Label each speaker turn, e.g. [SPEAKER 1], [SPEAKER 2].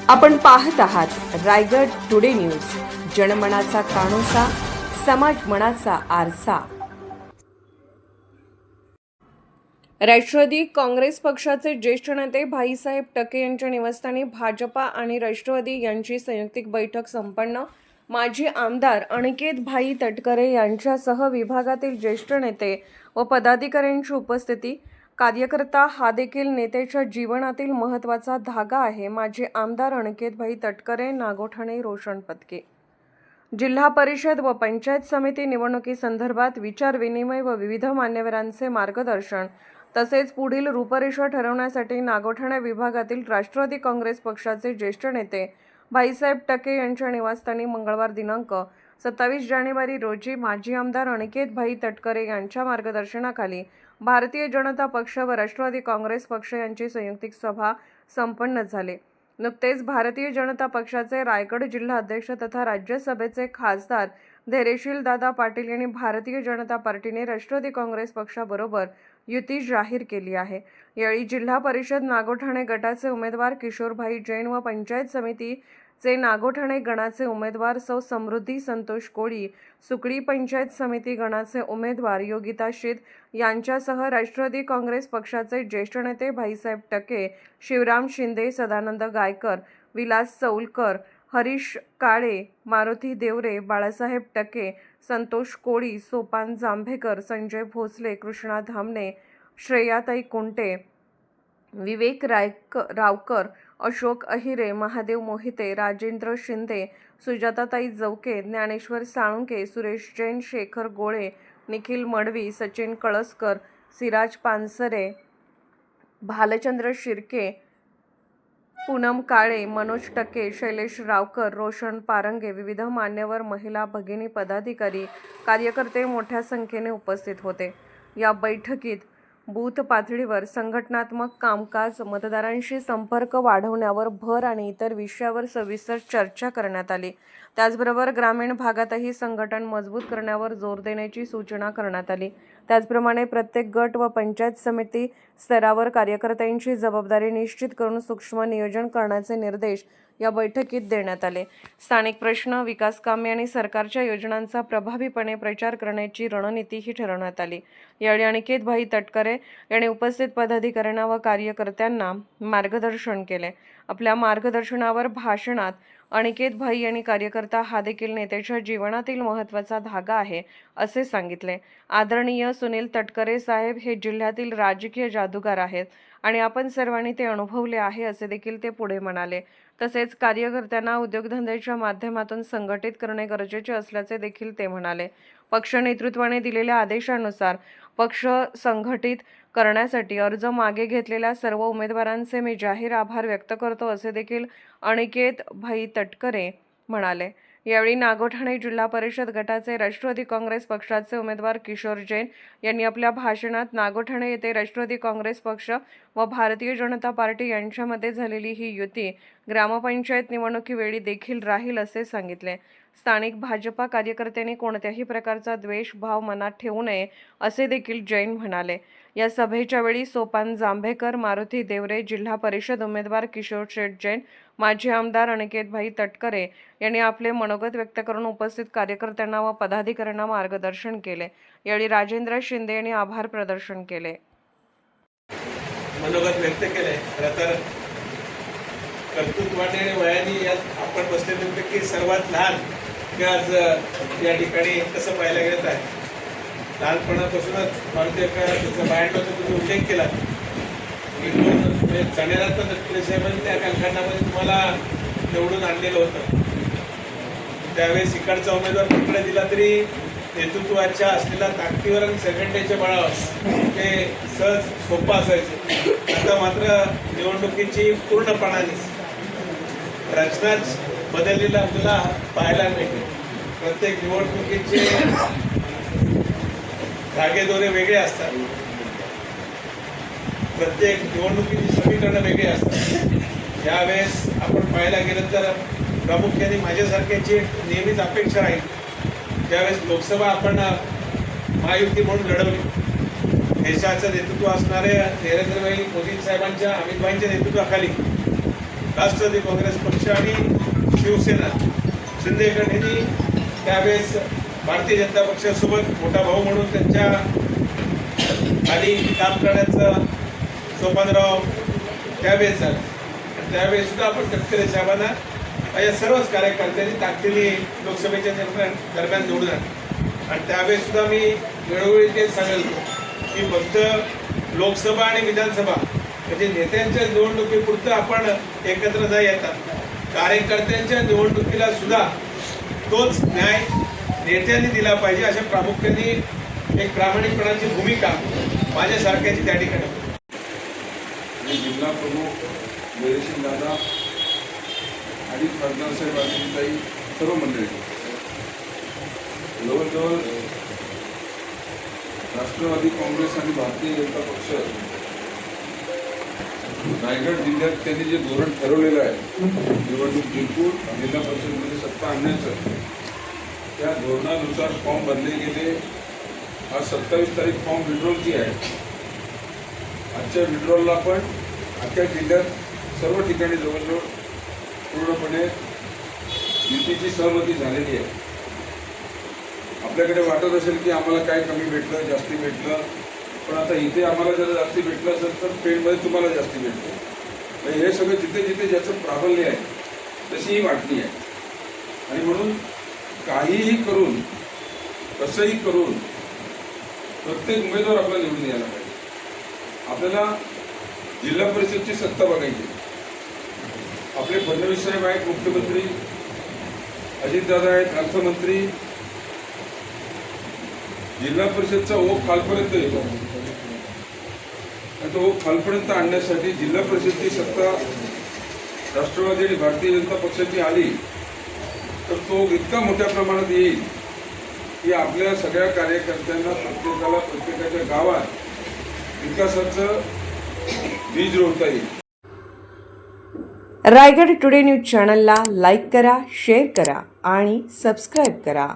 [SPEAKER 1] आपण पाहत आहात रायगड टुडे न्यूज, जनमनाचा कानोसा, समाज मनाचा आरसा। राष्ट्रवादी काँग्रेस पक्षाचे ज्येष्ठ नेते भाईसाहेब टके यांच्या निवासस्थानी भाजपा आणि राष्ट्रवादी यांची संयुक्त बैठक संपन्न। माजी आमदार अनिकेत भाई तटकरे यांच्यासह विभागातील ज्येष्ठ नेते व पदाधिकाऱ्यांची उपस्थिती। कार्यकर्ता हा देखील नेत्याच्या जीवनातील महत्त्वाचा धागा आहे। माजी आमदार अनिकेत भाई तटकरे, नागोठणे, रोशन पत्के। जिल्हा परिषद व पंचायत समिती निवडणुकीसंदर्भात विचार विनिमय व विविध मान्यवरांचे मार्गदर्शन तसेच पुढील रूपरेषा ठरवण्यासाठी नागोठणे विभागातील राष्ट्रवादी काँग्रेस पक्षाचे ज्येष्ठ नेते भाईसाहेब टके यांच्या निवासस्थानी मंगळवार दिनांक 27 जानेवारी रोजी माजी आमदार अनिकेत भाई तटकरे यांच्या मार्गदर्शनाखाली भारतीय जनता पक्ष व राष्ट्रवादी काँग्रेस पक्ष यांची संयुक्त सभा संपन्न झाली। नुकतेच भारतीय जनता पक्षाचे रायगड जिल्हा अध्यक्ष तथा राज्यसभेचे खासदार धैर्यशील दादा पाटील यांनी भारतीय जनता पार्टीने राष्ट्रवादी काँग्रेस पक्षाबरोबर युती जाहीर केली आहे। यावेळी जिल्हा परिषद नागोठणे गटाचे उमेदवार किशोरभाई जैन व पंचायत समितीचे नागोठणे गणाचे उमेदवार सौ समृद्धी संतोष कोळी, सुकडी पंचायत समिती गणाचे उमेदवार योगिता शीत यांच्यासह राष्ट्रवादी काँग्रेस पक्षाचे ज्येष्ठ नेते भाईसाहेब टके, शिवराम शिंदे, सदानंद गायकर, विलास चौलकर, हरीश काळे, मारुती देवरे, बाळासाहेब टके, संतोष कोळी, सोपान जांभेकर, संजय भोसले, कृष्णा धामणे, श्रेयाताई कुंटे, विवेक रावकर, अशोक अहिरे, महादेव मोहिते, राजेंद्र शिंदे, सुजाताताई जवके, ज्ञानेश्वर साळुंके, सुरेश जैन, शेखर गोळे, निखिल मडवी, सचिन कळसकर, सिराज पानसरे, भालचंद्र शिर्के, पूनम काळे, मनोज टके, शैलेश रावकर, रोशन पारंगे, विविध मान्यवर, महिला, भगिनी, पदाधिकारी, कार्यकर्ते मोठ्या संख्येने उपस्थित होते। या बैठकीत बूथ पातळीवर संघटनात्मक कामकाज, मतदारांशी संपर्क वाढवण्यावर भर आणि इतर विषयावर सविस्तर चर्चा करण्यात आली। त्याचबरोबर ग्रामीण भागातही संघटन मजबूत करण्यावर जोर देण्याची सूचना करण्यात आली। त्याचप्रमाणे प्रत्येक गट व पंचायत समिती स्तरावर कार्यकर्त्यांची जबाबदारी निश्चित करून सूक्ष्म नियोजन करण्याचे निर्देश या बैठकीत देण्यात आले। स्थानिक प्रश्न, विकास कामे आणि सरकारच्या योजनांचा प्रभावीपणे प्रचार करण्याची रणनीतीही ठरवण्यात आली। यावेळी अनिकेत भाई तटकरे यांनी उपस्थित पदाधिकाऱ्यांना व कार्यकर्त्यांना मार्गदर्शन केले। आपल्या मार्गदर्शनावर भाषणात अनिकेत भाई यांनी कार्यकर्ता हा देखील नेत्याच्या जीवनातील महत्त्वाचा धागा आहे असे सांगितले। आदरणीय सुनील तटकरे साहेब हे जिल्ह्यातील राजकीय जादूगार आहेत आणि आपण सर्वांनी ते अनुभवले आहे असे देखील ते पुढे म्हणाले। तसेच कार्यकर्त्यांना उद्योगधंद्याच्या माध्यमातून संघटित करणे गरजेचे असल्याचे देखील ते म्हणाले। पक्ष नेतृत्वाने दिलेल्या आदेशानुसार पक्ष संघटित करण्यासाठी अर्ज मागे घेतलेल्या सर्व उमेदवारांचे मी जाहीर आभार व्यक्त करतो असे देखील अनिकेत भाई तटकरे म्हणाले। यावेळी नागोठणे जिल्हा परिषद गटाचे राष्ट्रवादी काँग्रेस पक्षाचे उमेदवार किशोर जैन यांनी आपल्या भाषणात नागोठणे येथे राष्ट्रवादी काँग्रेस पक्ष व भारतीय जनता पार्टी यांच्यामध्ये झालेली ही युती ग्रामपंचायत निवडणुकीवेळी देखील राहील असे सांगितले। स्थानिक भाजपा कार्यकर्त्यांनी कोणत्याही प्रकारचा द्वेष भाव मनात ठेवू नये असे देखील जैन म्हणाले। या सभेच्या वेळी सोपान जांभेकर, मारुती देवरे, जिल्हा परिषद उमेदवार किशोर शेठ जैन, माजी आमदार अनिकेत भाई तटकरे यांनी आपले मनोगत व्यक्त करून उपस्थित कार्यकर्त्यांना व पदाधिकाऱ्यांना मार्गदर्शन केले। यावेळी राजेंद्र शिंदे यांनी आभार प्रदर्शन केले।
[SPEAKER 2] मनोगत व्यक्त केले। खरं कर्तृत्वाने आणि वयाने यात आपण बसलेल्यांपैकी सर्वात लहान आज या ठिकाणी कसं पाहायला गेलं आहे। लहानपणापासूनच भारतीय बाहेरचा तुम्ही उल्लेख केला जाणेरात तटकरे साहेबांनी त्या कालखंडामध्ये तुम्हाला निवडून आणलेलं होतं। त्यावेळेस इकडचा उमेदवार कुठला दिला तरी नेतृत्वाच्या असलेल्या ताकदीवर आणि संघटनेच्या बळावर ते सहज सोपं असायचं। आता मात्र निवडणुकीची पूर्णपणाने रचनाच बदललेला आपल्याला पाहायला मिळते। प्रत्येक निवडणुकीचे धागेदोरे वेगळे असतात, प्रत्येक निवडणुकीची समीकरणं वेगळी असतात। यावेळेस आपण पाहायला गेलं तर प्रामुख्याने माझ्यासारख्याची नेहमीच अपेक्षा राहील ज्यावेळेस लोकसभा आपण महायुती म्हणून लढवली, देशाचं नेतृत्व असणारे नरेंद्रभाई मोदी साहेबांच्या, अमित भाईंच्या नेतृत्वाखाली राष्ट्रवादी काँग्रेस पक्ष आणि शिवसेना शिंदे गटाने त्यावेळेस भारतीय जनता पक्षासोबत मोठा भाऊ म्हणून त्यांच्या खाली काम करण्याचं सोपानराव त्यावेळेस झालं. आणि त्यावेळेस सुद्धा आपण तटकरे साहेबांना माझ्या सर्वच कार्यकर्त्यांनी ताकदीने लोकसभेच्या दरम्यान निवडून आणलं. आणि त्यावेळेस सुद्धा मी वेळोवेळी तेच सांगितलं की फक्त लोकसभा आणि विधानसभा म्हणजे नेत्यांच्या निवडणुकीपुरतं आपण एकत्र न येता कार्यकर्त्यांच्या निवडणुकीला सुद्धा तोच न्याय नेत्यांनी दिला पाहिजे अशा प्रामुख्याने एक प्रामाणिकपणाची भूमिका माझ्यासारख्याची त्या ठिकाणी.
[SPEAKER 3] आणि जिल्हा प्रमुख वैरेशील दादा आणि खासदार साहेब आदिताई सर्व मंडळी जवळजवळ राष्ट्रवादी काँग्रेस आणि भारतीय जनता पक्ष रायगड जिल्ह्यात त्यांनी जे धोरण ठरवलेलं आहे निवडणूक जिंकून जिल्हा परिषदेमध्ये सत्ता आणण्याचं, त्या धोरणानुसार फॉर्म भरले गेले. आज 27 तारीख फॉर्म विड्रॉलची आहे. आजच्या विड्रॉलला पण अख्ख्या जिल्ह्यात सर्व ठिकाणी जवळजवळ पूर्णपणे युतीची सहमती झालेली आहे. आपल्याकडे वाटत असेल की आम्हाला काय कमी भेटलं, जास्ती भेटलं, पण आता इथे आम्हाला जर जास्ती भेटलं असेल तर पेणमध्ये तुम्हाला जास्ती भेटतं. हे सगळं जिथे जिथे ज्याचं प्राबल्य आहे तशी ही वाटणी आहे. आणि म्हणून काहीही करून कसंही करून प्रत्येक उमेदवार आपला निवडून यायला पाहिजे. आपल्याला जिल्हा परिषदची सत्ता बघायची. आपले फडणवीस साहेब आहेत मुख्यमंत्री, अजितदादा आहेत अर्थमंत्री. जिल्हा परिषदचा ओघ खालपर्यंत येतो आणि तो ओघ खालपर्यंत आणण्यासाठी जिल्हा परिषदची सत्ता राष्ट्रवादी आणि भारतीय जनता पक्षाची आली तर तो ओघ इतका मोठ्या प्रमाणात येईल की आपल्या सगळ्या कार्यकर्त्यांना प्रत्येकाला प्रत्येकाच्या गावात विकासाचं बीज रोवता येईल.
[SPEAKER 1] रायगड टुडे न्यूज चॅनलला लाईक करा, शेअर करा आणि सबस्क्राईब करा.